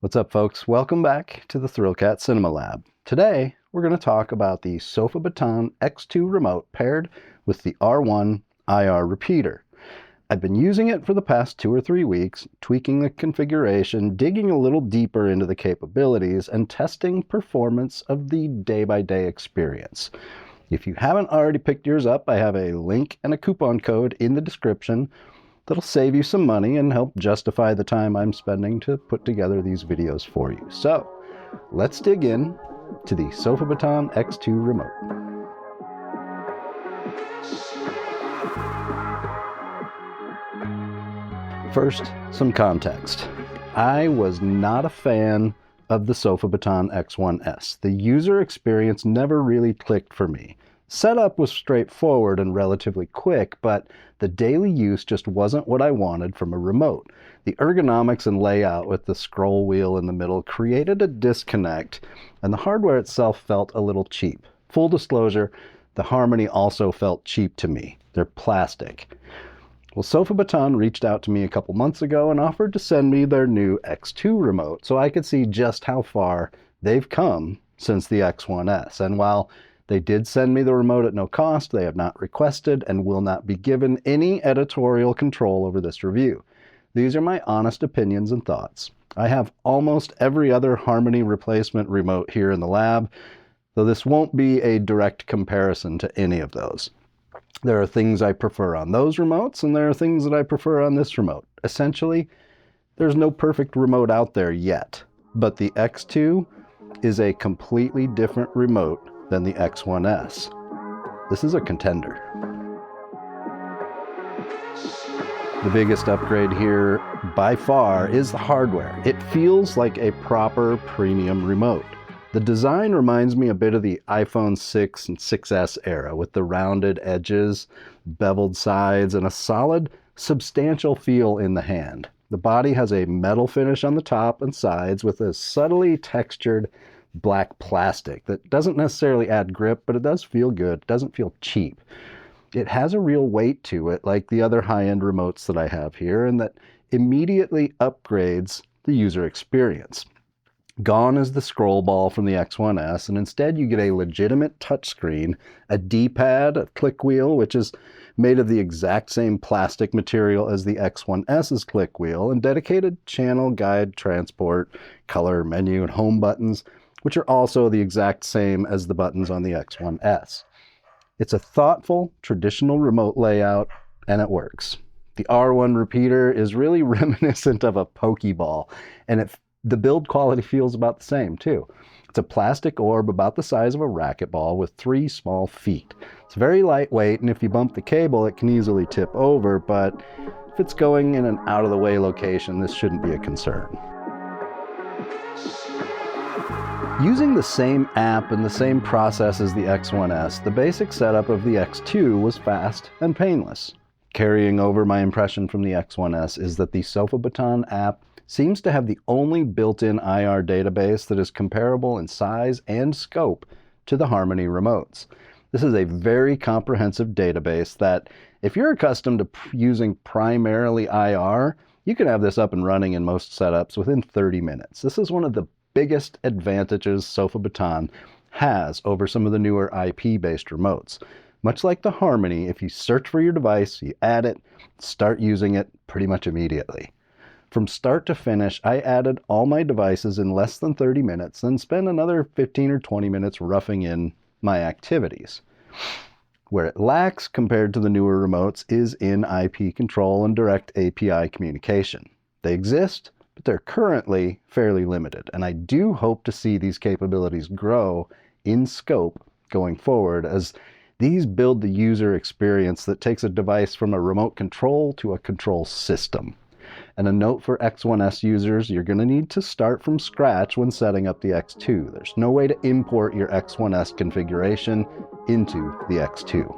What's up, folks? Welcome back to the ThrillCat Cinema Lab. Today, we're going to talk about the Sofabaton X2 Remote paired with the R1 IR repeater. I've been using it for the past 2 or 3 weeks, tweaking the configuration, digging a little deeper into the capabilities, and testing performance of the day-by-day experience. If you haven't already picked yours up, I have a link and a coupon code in the description that'll save you some money and help justify the time I'm spending to put together these videos for you. So, let's dig in to the Sofabaton X2 Remote. First, some context. I was not a fan of the Sofabaton X1S. The user experience never really clicked for me. Setup was straightforward and relatively quick, but the daily use just wasn't what I wanted from a remote. The ergonomics and layout with the scroll wheel in the middle created a disconnect, and the hardware itself felt a little cheap. Full disclosure, the Harmony also felt cheap to me. They're plastic. Well, Sofabaton reached out to me a couple months ago and offered to send me their new X2 remote so I could see just how far they've come since the X1S. And while they did send me the remote at no cost, they have not requested and will not be given any editorial control over this review. These are my honest opinions and thoughts. I have almost every other Harmony replacement remote here in the lab, though this won't be a direct comparison to any of those. There are things I prefer on those remotes, and there are things that I prefer on this remote. Essentially, there's no perfect remote out there yet, but the X2 is a completely different remote than the X1S. This is a contender. The biggest upgrade here, by far, is the hardware. It feels like a proper premium remote. The design reminds me a bit of the iPhone 6 and 6S era, with the rounded edges, beveled sides, and a solid, substantial feel in the hand. The body has a metal finish on the top and sides with a subtly textured black plastic that doesn't necessarily add grip, but it does feel good. It doesn't feel cheap. It has a real weight to it, like the other high-end remotes that I have here, and that immediately upgrades the user experience. Gone is the scroll ball from the X1S, and instead you get a legitimate touchscreen, a D-pad, a click wheel, which is made of the exact same plastic material as the X1S's click wheel, and dedicated channel, guide, transport, color, menu, and home buttons, which are also the exact same as the buttons on the X1S. It's a thoughtful, traditional remote layout, and it works. The R1 repeater is really reminiscent of a Pokeball, and the build quality feels about the same, too. It's a plastic orb about the size of a racquetball with 3 small feet. It's very lightweight, and if you bump the cable, it can easily tip over, but if it's going in an out-of-the-way location, this shouldn't be a concern. Using the same app and the same process as the X1S, the basic setup of the X2 was fast and painless. Carrying over my impression from the X1S is that the Sofabaton app seems to have the only built-in IR database that is comparable in size and scope to the Harmony remotes. This is a very comprehensive database that, if you're accustomed to using primarily IR, you can have this up and running in most setups within 30 minutes. This is one of the biggest advantages Sofabaton has over some of the newer IP-based remotes. Much like the Harmony, if you search for your device, you add it, start using it pretty much immediately. From start to finish, I added all my devices in less than 30 minutes and spent another 15 or 20 minutes roughing in my activities. Where it lacks compared to the newer remotes is in IP control and direct API communication. They exist, but they're currently fairly limited, and I do hope to see these capabilities grow in scope going forward as these build the user experience that takes a device from a remote control to a control system. And a note for X1S users, you're going to need to start from scratch when setting up the X2. There's no way to import your X1S configuration into the X2.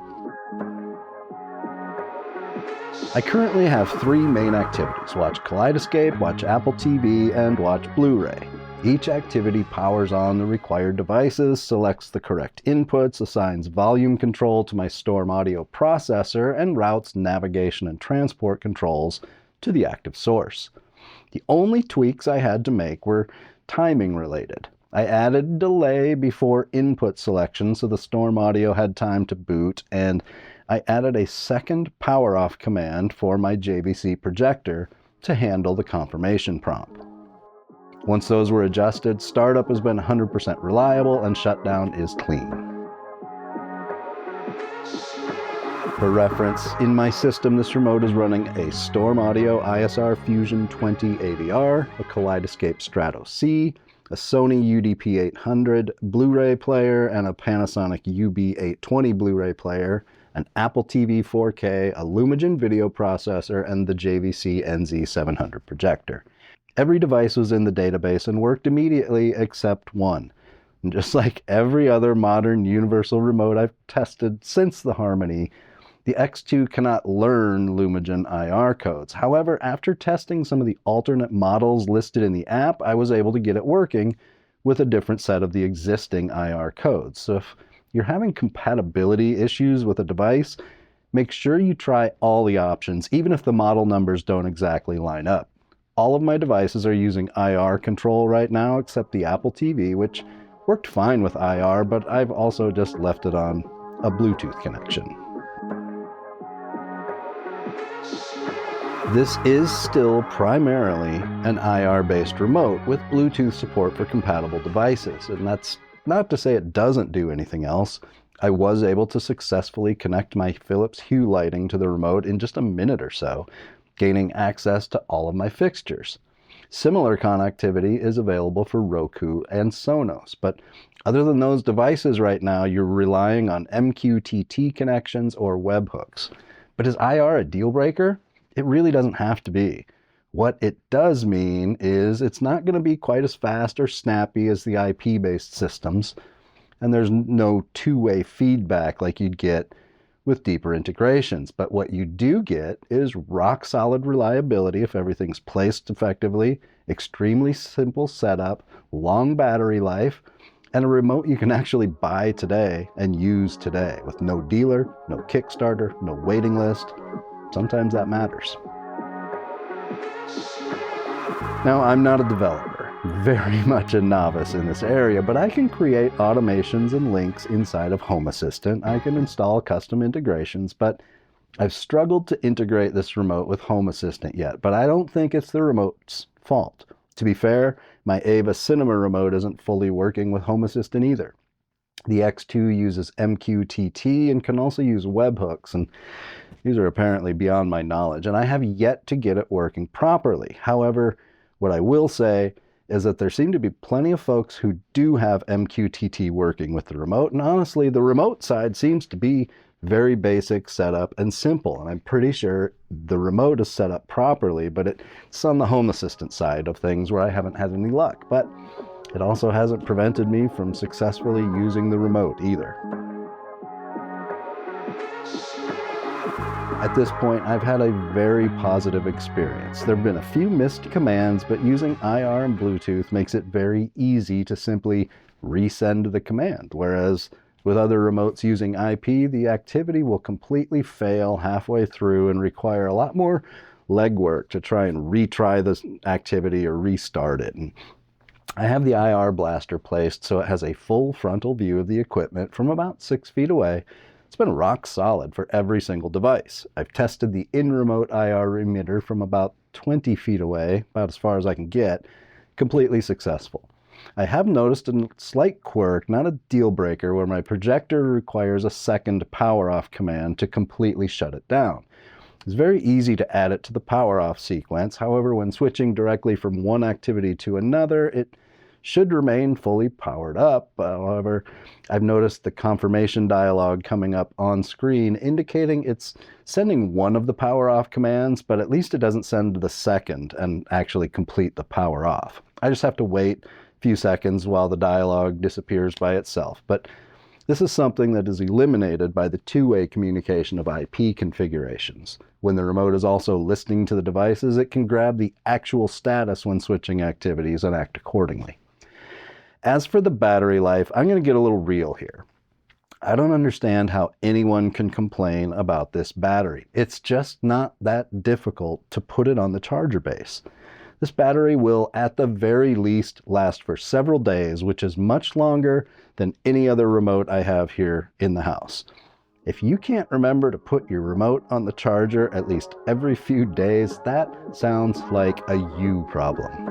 I currently have 3 main activities: watch Kaleidescape, watch Apple TV, and watch Blu-ray. Each activity powers on the required devices, selects the correct inputs, assigns volume control to my StormAudio processor, and routes navigation and transport controls to the active source. The only tweaks I had to make were timing related. I added delay before input selection so the StormAudio had time to boot, and I added a second power off command for my JVC projector to handle the confirmation prompt. Once those were adjusted, startup has been 100% reliable and shutdown is clean. For reference, in my system, this remote is running a StormAudio ISR Fusion 20 AVR, a Kaleidescape Strato C, a Sony UDP-800 Blu-ray player, and a Panasonic UB820 Blu-ray player, an Apple TV 4K, a Lumagen video processor, and the JVC NZ700 projector. Every device was in the database and worked immediately except one. And just like every other modern universal remote I've tested since the Harmony, the X2 cannot learn Lumagen IR codes. However, after testing some of the alternate models listed in the app, I was able to get it working with a different set of the existing IR codes. So if you're having compatibility issues with a device, make sure you try all the options, even if the model numbers don't exactly line up. All of my devices are using IR control right now, except the Apple TV, which worked fine with IR, but I've also just left it on a Bluetooth connection. This is still primarily an IR-based remote with Bluetooth support for compatible devices, and that's not to say it doesn't do anything else. I was able to successfully connect my Philips Hue lighting to the remote in just a minute or so, gaining access to all of my fixtures. Similar connectivity is available for Roku and Sonos, but other than those devices right now, you're relying on MQTT connections or webhooks. But is IR a deal breaker? It really doesn't have to be. What it does mean is it's not going to be quite as fast or snappy as the IP-based systems, and there's no two-way feedback like you'd get with deeper integrations. But what you do get is rock-solid reliability if everything's placed effectively, extremely simple setup, long battery life, and a remote you can actually buy today and use today with no dealer, no Kickstarter, no waiting list. Sometimes that matters. Now, I'm not a developer, very much a novice in this area, but I can create automations and links inside of Home Assistant. I can install custom integrations, but I've struggled to integrate this remote with Home Assistant yet, but I don't think it's the remote's fault. To be fair, my Ava Cinema remote isn't fully working with Home Assistant either. The X2 uses MQTT and can also use webhooks, and these are apparently beyond my knowledge, and I have yet to get it working properly. However, what I will say is that there seem to be plenty of folks who do have MQTT working with the remote, and honestly, the remote side seems to be very basic setup and simple, and I'm pretty sure the remote is set up properly, but it's on the Home Assistant side of things where I haven't had any luck. But it also hasn't prevented me from successfully using the remote either. At this point, I've had a very positive experience. There have been a few missed commands, but using IR and Bluetooth makes it very easy to simply resend the command, whereas with other remotes using IP, the activity will completely fail halfway through and require a lot more legwork to try and retry this activity or restart it. And I have the IR blaster placed so it has a full frontal view of the equipment from about 6 feet away. It's been rock solid for every single device. I've tested the in-remote IR emitter from about 20 feet away, about as far as I can get, completely successful. I have noticed a slight quirk, not a deal breaker, where my projector requires a second power off command to completely shut it down. It's very easy to add it to the power off sequence. However, when switching directly from one activity to another, it should remain fully powered up. However, I've noticed the confirmation dialog coming up on screen indicating it's sending one of the power off commands, but at least it doesn't send the second and actually complete the power off. I just have to wait a few seconds while the dialog disappears by itself. But this is something that is eliminated by the two-way communication of IP configurations. When the remote is also listening to the devices, it can grab the actual status when switching activities and act accordingly. As for the battery life, I'm going to get a little real here. I don't understand how anyone can complain about this battery. It's just not that difficult to put it on the charger base. This battery will, at the very least, last for several days, which is much longer than any other remote I have here in the house. If you can't remember to put your remote on the charger at least every few days, that sounds like a you problem.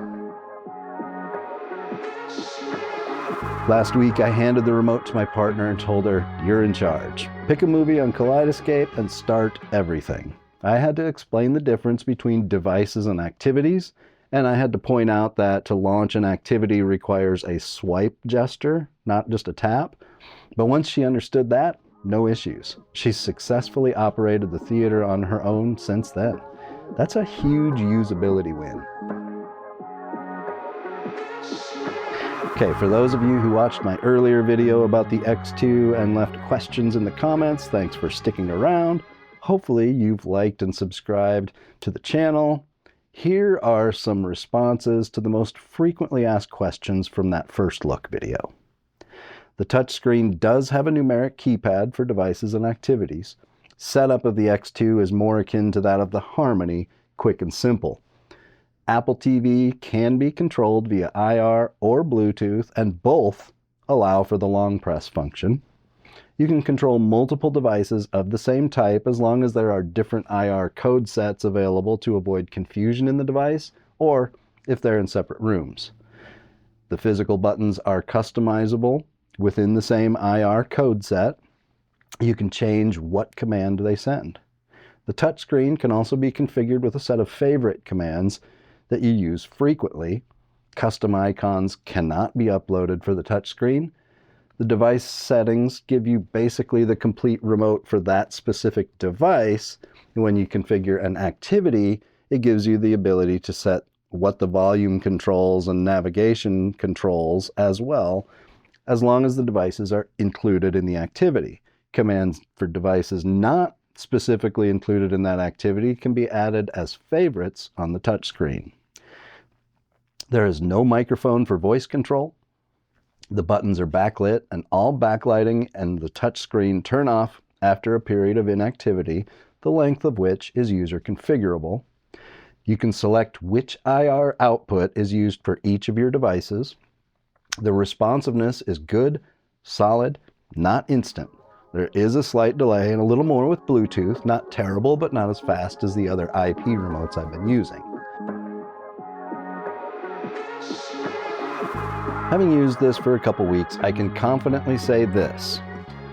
Last week, I handed the remote to my partner and told her, "You're in charge. Pick a movie on Kaleidescape and start everything." I had to explain the difference between devices and activities, and I had to point out that to launch an activity requires a swipe gesture, not just a tap. But once she understood that, no issues. She's successfully operated the theater on her own since then. That's a huge usability win. Okay, for those of you who watched my earlier video about the X2 and left questions in the comments, thanks for sticking around. Hopefully you've liked and subscribed to the channel. Here are some responses to the most frequently asked questions from that first look video. The touchscreen does have a numeric keypad for devices and activities. Setup of the X2 is more akin to that of the Harmony, quick and simple. Apple TV can be controlled via IR or Bluetooth, and both allow for the long press function. You can control multiple devices of the same type as long as there are different IR code sets available to avoid confusion in the device, or if they're in separate rooms. The physical buttons are customizable within the same IR code set. You can change what command they send. The touchscreen can also be configured with a set of favorite commands that you use frequently. Custom icons cannot be uploaded for the touchscreen. The device settings give you basically the complete remote for that specific device. When you configure an activity, it gives you the ability to set what the volume controls and navigation controls as well, as long as the devices are included in the activity. Commands for devices not specifically included in that activity can be added as favorites on the touchscreen. There is no microphone for voice control. The buttons are backlit, and all backlighting and the touchscreen turn off after a period of inactivity, the length of which is user configurable. You can select which IR output is used for each of your devices. The responsiveness is good, solid, not instant. There is a slight delay and a little more with Bluetooth, not terrible, but not as fast as the other IP remotes I've been using. Having used this for a couple weeks, I can confidently say this.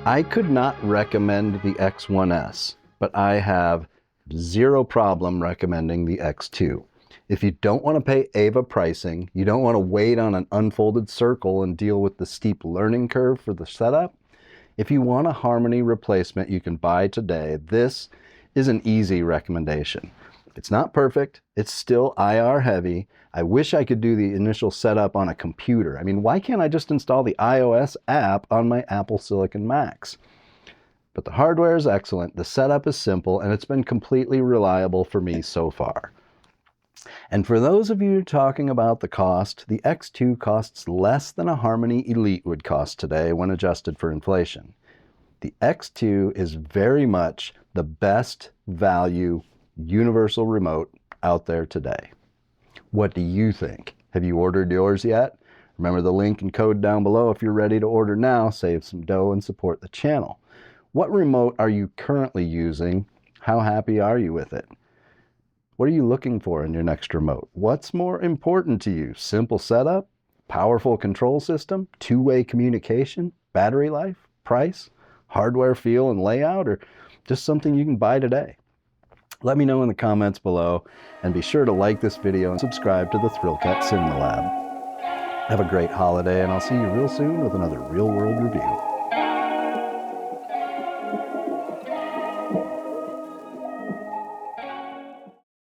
I could not recommend the X1S, but I have zero problem recommending the X2. If you don't want to pay AVA pricing, you don't want to wait on an unfolded circle and deal with the steep learning curve for the setup, if you want a Harmony replacement you can buy today, this is an easy recommendation. It's not perfect, it's still IR heavy. I wish I could do the initial setup on a computer. I mean, why can't I just install the iOS app on my Apple Silicon Macs? But the hardware is excellent, the setup is simple, and it's been completely reliable for me so far. And for those of you talking about the cost, the X2 costs less than a Harmony Elite would cost today when adjusted for inflation. The X2 is very much the best value universal remote out there today. What do you think? Have you ordered yours yet? Remember the link and code down below if you're ready to order now. Save some dough and support the channel. What remote are you currently using? How happy are you with it? What are you looking for in your next remote? What's more important to you? Simple setup, powerful control system, two-way communication, battery life, price, hardware feel and layout, or just something you can buy today? Let me know in the comments below, and be sure to like this video and subscribe to the ThrillCat Cinema Lab. Have a great holiday, and I'll see you real soon with another Real World Review.